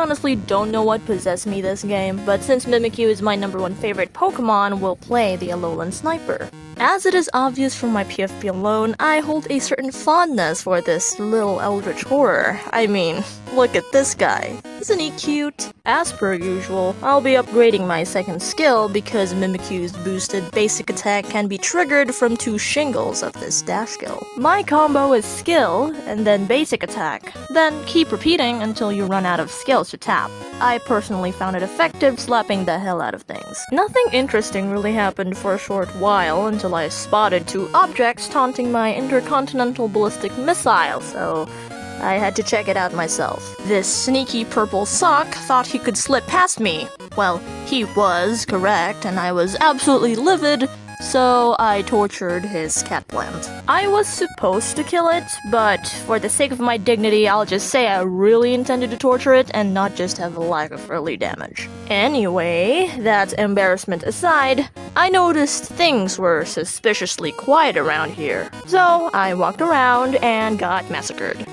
honestly don't know what possessed me this game, but since Mimikyu is my #1 favorite Pokémon, we'll play the Alolan Sniper. As it is obvious from my PFP alone, I hold a certain fondness for this little eldritch horror. I mean, look at this guy. Isn't he cute? As per usual, I'll be upgrading my second skill because Mimikyu's boosted basic attack can be triggered from 2 shingles of this dash skill. My combo is skill, and then basic attack. Then keep repeating until you run out of skills to tap. I personally found it effective slapping the hell out of things. Nothing interesting really happened for a short while until I spotted 2 objects taunting my intercontinental ballistic missile, so I had to check it out myself. This sneaky purple sock thought he could slip past me. Well, he was correct, and I was absolutely livid, so I tortured his cat plant. I was supposed to kill it, but for the sake of my dignity, I'll just say I really intended to torture it and not just have a lack of early damage. Anyway, that embarrassment aside, I noticed things were suspiciously quiet around here, so I walked around and got massacred.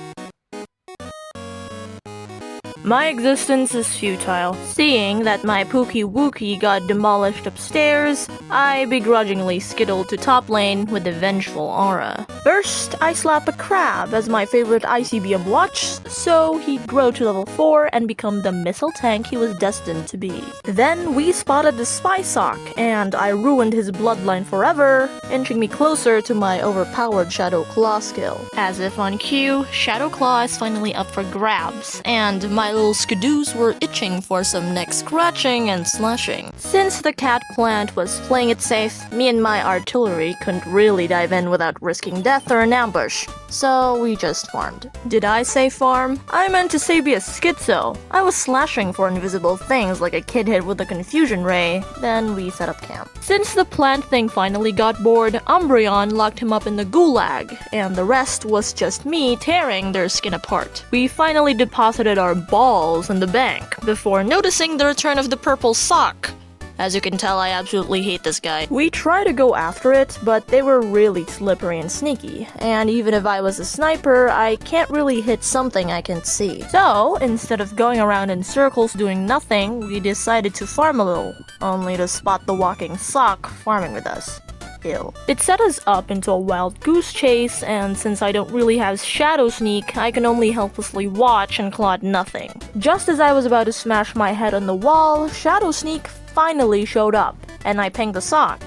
My existence is futile. Seeing that my Pookie Wookie got demolished upstairs, I begrudgingly skittled to top lane with a vengeful aura. First, I slap a crab as my favorite ICBM watch, so he'd grow to level 4 and become the missile tank he was destined to be. Then we spotted the Spy Sock, and I ruined his bloodline forever, inching me closer to my overpowered Shadow Claw skill. As if on cue, Shadow Claw is finally up for grabs, and my little skidoos were itching for some neck scratching and slashing. Since the cat plant was playing it safe, me and my artillery couldn't really dive in without risking death or an ambush, so we just farmed. Did I say farm? I meant to say be a schizo. I was slashing for invisible things like a kid hit with a confusion ray, then we set up camp. Since the plant thing finally got bored, Umbreon locked him up in the gulag, and the rest was just me tearing their skin apart. We finally deposited our balls in the bank before noticing the return of the purple sock. As you can tell, I absolutely hate this guy. We tried to go after it, but they were really slippery and sneaky, and even if I was a sniper, I can't really hit something I can see. So, instead of going around in circles doing nothing, we decided to farm a little, only to spot the walking sock farming with us. Ew. It set us up into a wild goose chase, and since I don't really have Shadow Sneak, I can only helplessly watch and claw at nothing. Just as I was about to smash my head on the wall, Shadow Sneak finally showed up, and I pinged the sock.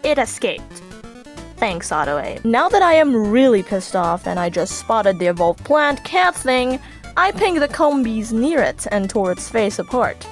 It escaped. Thanks, AutoA. Now that I am really pissed off and I just spotted the evolved plant cat thing, I pinged the Combees near it and tore its face apart.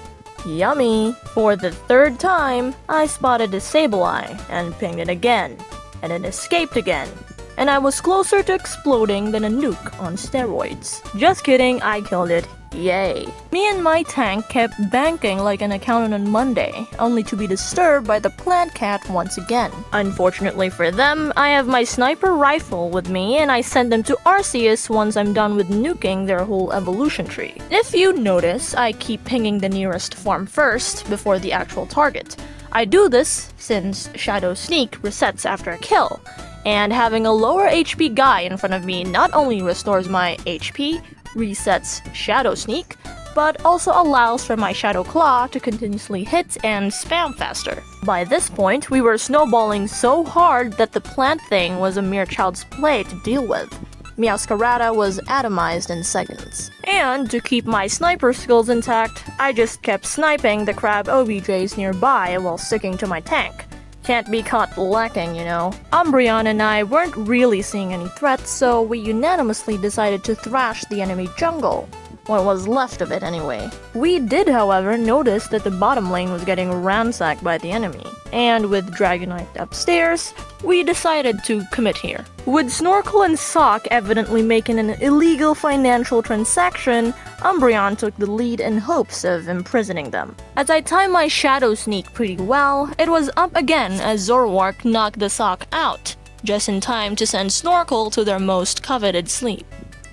Yummy! For the 3rd time, I spotted a Sableye and pinged it again, and it escaped again. And I was closer to exploding than a nuke on steroids. Just kidding, I killed it. Yay. Me and my tank kept banking like an accountant on Monday, only to be disturbed by the plant cat once again. Unfortunately for them, I have my sniper rifle with me and I send them to Arceus once I'm done with nuking their whole evolution tree. If you notice, I keep pinging the nearest farm first before the actual target. I do this since Shadow Sneak resets after a kill, and having a lower HP guy in front of me not only restores my HP, resets Shadow Sneak, but also allows for my Shadow Claw to continuously hit and spam faster. By this point, we were snowballing so hard that the plant thing was a mere child's play to deal with. Meowscarada was atomized in seconds. And to keep my sniper skills intact, I just kept sniping the crab OBJs nearby while sticking to my tank. Can't be caught lacking, you know. Umbreon and I weren't really seeing any threats, so we unanimously decided to thrash the enemy jungle. What was left of it anyway. We did, however, notice that the bottom lane was getting ransacked by the enemy, and with Dragonite upstairs, we decided to commit here. With Snorkel and Sock evidently making an illegal financial transaction, Umbreon took the lead in hopes of imprisoning them. As I timed my Shadow Sneak pretty well, it was up again as Zoroark knocked the Sock out, just in time to send Snorkel to their most coveted sleep.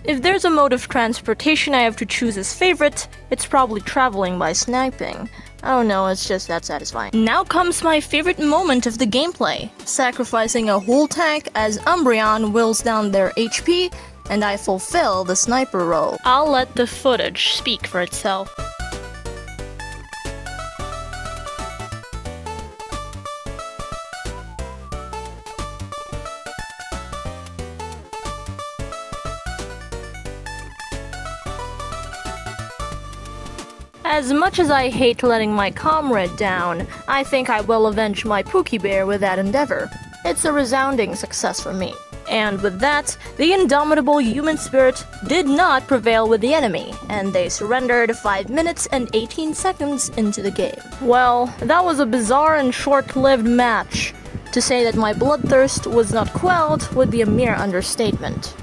If there's a mode of transportation I have to choose as favorite, it's probably traveling by sniping. I don't know, it's just that satisfying. Now comes my favorite moment of the gameplay, sacrificing a whole tank as Umbreon wills down their HP, and I fulfill the sniper role. I'll let the footage speak for itself. As much as I hate letting my comrade down, I think I will avenge my Pokebear with that endeavor. It's a resounding success for me. And with that, the indomitable human spirit did not prevail with the enemy, and they surrendered 5 minutes and 18 seconds into the game. Well, that was a bizarre and short-lived match. To say that my bloodthirst was not quelled would be a mere understatement.